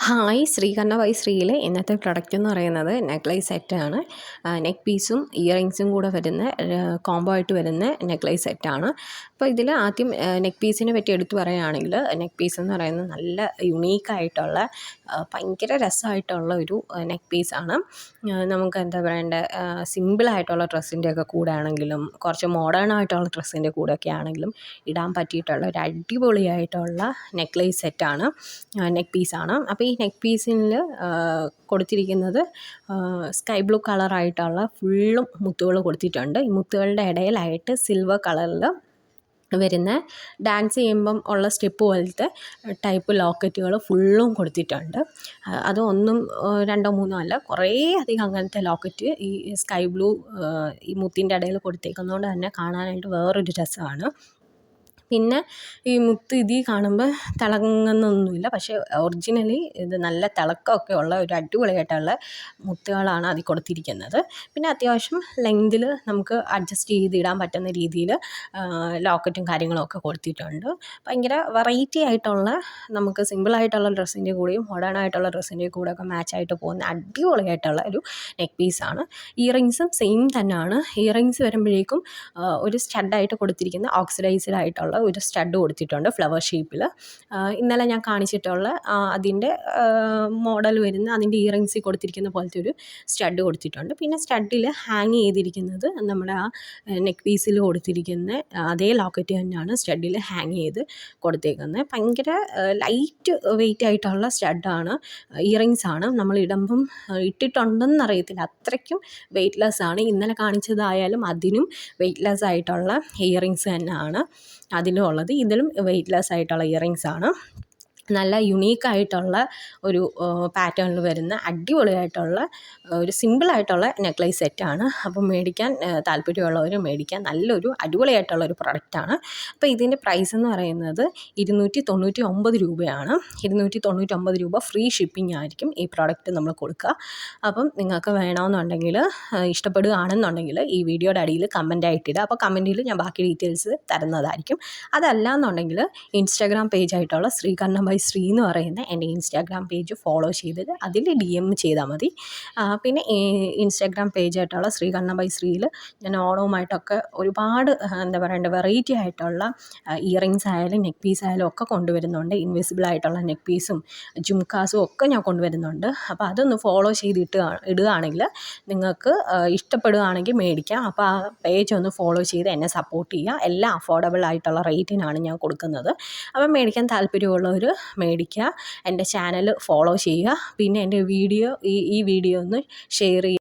Hi ശ്രീകർണ by ശ്രീയിലെ ഇന്നത്തെ product എന്ന് പറയുന്നത് നെക്ലേസ് സെറ്റാണ്. നെക്ക് പീസും ഇയറിങ്സും കൂടെ വരുന്ന കോംബോ ആയിട്ട് വരുന്ന നെക്ലേസ് സെറ്റാണ്. അപ്പോൾ ഇതിൽ ആദ്യം നെക്ക് പീസിനെ പറ്റി എടുത്തു പറയുകയാണെങ്കിൽ നെക്ക് പീസ് എന്ന് പറയുന്നത് നല്ല യുണീക്കായിട്ടുള്ള ഭയങ്കര രസമായിട്ടുള്ള ഒരു നെക്ക് പീസാണ്. നമുക്ക് എന്താ പറയണ്ടേ, സിമ്പിളായിട്ടുള്ള ഡ്രസ്സിൻ്റെയൊക്കെ കൂടെ ആണെങ്കിലും കുറച്ച് മോഡേൺ ആയിട്ടുള്ള ഡ്രസ്സിൻ്റെ കൂടെയൊക്കെ ആണെങ്കിലും ഇടാൻ പറ്റിയിട്ടുള്ള ഒരു അടിപൊളിയായിട്ടുള്ള നെക്ലേസ് സെറ്റാണ്, നെക്ക് പീസാണ്. അപ്പോൾ ഈ നെക്ക് പീസിൽ കൊടുത്തിരിക്കുന്നത് സ്കൈ ബ്ലൂ കളറായിട്ടുള്ള ഫുള്ളും മുത്തുകൾ കൊടുത്തിട്ടുണ്ട്. ഈ മുത്തുകളുടെ ഇടയിലായിട്ട് സിൽവർ കളറിൽ വരുന്ന ഡാൻസ് ചെയ്യുമ്പം ഉള്ള സ്റ്റെപ്പ് പോലത്തെ ടൈപ്പ് ലോക്കറ്റുകൾ ഫുള്ളും കൊടുത്തിട്ടുണ്ട്. അത് ഒന്നും രണ്ടോ മൂന്നോ അല്ല, കുറേ അധികം അങ്ങനത്തെ ലോക്കറ്റ് ഈ സ്കൈ ബ്ലൂ ഈ മുത്തിൻ്റെ ഇടയിൽ കൊടുത്തേക്കുന്നതുകൊണ്ട് തന്നെ കാണാനായിട്ട് വേറൊരു രസമാണ്. പിന്നെ ഈ മുത്ത് ഇതിൽ കാണുമ്പോൾ തിളങ്ങുന്നൊന്നുമില്ല, പക്ഷേ ഒറിജിനലി ഇത് നല്ല തിളക്കമൊക്കെ ഉള്ള ഒരു അടിപൊളിയായിട്ടുള്ള മുത്തുകളാണ് അതിൽ കൊടുത്തിരിക്കുന്നത്. പിന്നെ അത്യാവശ്യം ലെങ്തിൽ നമുക്ക് അഡ്ജസ്റ്റ് ചെയ്തിടാൻ പറ്റുന്ന രീതിയിൽ ലോക്കറ്റും കാര്യങ്ങളൊക്കെ കൊടുത്തിട്ടുണ്ട്. ഭയങ്കര വെറൈറ്റി ആയിട്ടുള്ള, നമുക്ക് സിമ്പിളായിട്ടുള്ള ഡ്രസ്സിൻ്റെ കൂടെയും മോഡേൺ ആയിട്ടുള്ള ഡ്രസ്സിൻ്റെ കൂടെയൊക്കെ മാച്ചായിട്ട് പോകുന്ന അടിപൊളിയായിട്ടുള്ള ഒരു നെക്ക് പീസാണ്. ഇയറിങ്സും സെയിം തന്നെയാണ്. ഇയറിങ്സ് വരുമ്പോഴേക്കും ഒരു സ്റ്റഡായിട്ട് കൊടുത്തിരിക്കുന്ന ഓക്സിഡൈസ്ഡ് ആയിട്ടുള്ള ഒരു സ്റ്റഡ് കൊടുത്തിട്ടുണ്ട് ഫ്ലവർ ഷേപ്പിൽ. ഇന്നലെ ഞാൻ കാണിച്ചിട്ടുള്ള അതിൻ്റെ മോഡൽ വരുന്ന അതിൻ്റെ ഇയറിങ്സിൽ കൊടുത്തിരിക്കുന്ന പോലത്തെ ഒരു സ്റ്റഡ് കൊടുത്തിട്ടുണ്ട്. പിന്നെ സ്റ്റഡിൽ ഹാങ് ചെയ്തിരിക്കുന്നത് നമ്മുടെ ആ നെക്ക് പീസിൽ കൊടുത്തിരിക്കുന്ന അതേ ലോക്കറ്റ് തന്നെയാണ് സ്റ്റഡിൽ ഹാങ് ചെയ്ത് കൊടുത്തേക്കുന്നത്. ഭയങ്കര ലൈറ്റ് വെയിറ്റ് ആയിട്ടുള്ള സ്റ്റഡാണ്, ഇയറിങ്സ് ആണ്. നമ്മൾ ഇടുമ്പം ഇട്ടിട്ടുണ്ടെന്നറിയത്തില്ല, അത്രയ്ക്കും വെയ്റ്റ്ലെസ് ആണ്. ഇന്നലെ കാണിച്ചതായാലും അതിനും വെയ്റ്റ്ലെസ് ആയിട്ടുള്ള ഇയറിങ്സ് തന്നെയാണ് അതിലും ഉള്ളത്. ഇതിലും വെയ്റ്റ്ലെസ് ആയിട്ടുള്ള ഇയറിങ്സ് ആണ്. നല്ല യുണീക്കായിട്ടുള്ള ഒരു പാറ്റേണിൽ വരുന്ന അടിപൊളിയായിട്ടുള്ള ഒരു സിമ്പിളായിട്ടുള്ള നെക്ലേസ് സെറ്റാണ്. അപ്പം മേടിക്കാൻ താല്പര്യമുള്ളവർ മേടിക്കാൻ നല്ലൊരു അടിപൊളിയായിട്ടുള്ളൊരു പ്രൊഡക്റ്റാണ്. അപ്പോൾ ഇതിൻ്റെ പ്രൈസ് എന്ന് പറയുന്നത് 299 രൂപയാണ്. 299 രൂപ ഫ്രീ ഷിപ്പിംഗ് ആയിരിക്കും ഈ പ്രോഡക്റ്റ് നമ്മൾ കൊടുക്കുക. അപ്പം നിങ്ങൾക്ക് വേണമെന്നുണ്ടെങ്കിൽ, ഇഷ്ടപ്പെടുകയാണെന്നുണ്ടെങ്കിൽ ഈ വീഡിയോയുടെ അടിയിൽ കമൻറ്റായിട്ടിടുക. അപ്പോൾ കമൻറ്റിൽ ഞാൻ ബാക്കി ഡീറ്റെയിൽസ് തരുന്നതായിരിക്കും. അതല്ല എന്നുണ്ടെങ്കിൽ ഇൻസ്റ്റാഗ്രാം പേജായിട്ടുള്ള ശ്രീകർണ ബൈ ശ്രീ എന്ന് പറയുന്ന എൻ്റെ ഇൻസ്റ്റാഗ്രാം പേജ് ഫോളോ ചെയ്തിട്ട് അതിൽ DM ചെയ്താൽ മതി. പിന്നെ ഇൻസ്റ്റാഗ്രാം പേജായിട്ടുള്ള ശ്രീകർണ ബൈ ശ്രീയിൽ ഞാൻ ഓണവുമായിട്ടൊക്കെ ഒരുപാട് എന്താ പറയണ്ടേ, വെറൈറ്റി ആയിട്ടുള്ള ഇയറിങ്സ് ആയാലും നെക്ക് പീസ് ആയാലും ഒക്കെ കൊണ്ടുവരുന്നുണ്ട്. ഇൻവിസിബിൾ ആയിട്ടുള്ള നെക്ക് പീസും ജുംകാസും ഒക്കെ ഞാൻ കൊണ്ടുവരുന്നുണ്ട്. അപ്പോൾ അതൊന്ന് ഫോളോ ചെയ്തിട്ട് ഇടുകയാണെങ്കിൽ നിങ്ങൾക്ക് ഇഷ്ടപ്പെടുകയാണെങ്കിൽ മേടിക്കാം. അപ്പോൾ ആ പേജ് ഒന്ന് ഫോളോ ചെയ്ത് എന്നെ സപ്പോർട്ട് ചെയ്യുക. എല്ലാം അഫോർഡബിൾ ആയിട്ടുള്ള റേറ്റിനാണ് ഞാൻ കൊടുക്കുന്നത്. അപ്പം മേടിക്കാൻ താല്പര്യമുള്ളവർ മേടിക്കുക. എൻ്റെ ചാനൽ ഫോളോ ചെയ്യുക. പിന്നെ എൻ്റെ വീഡിയോ ഈ വീഡിയോ ഒന്ന് ഷെയർ ചെയ്യുക.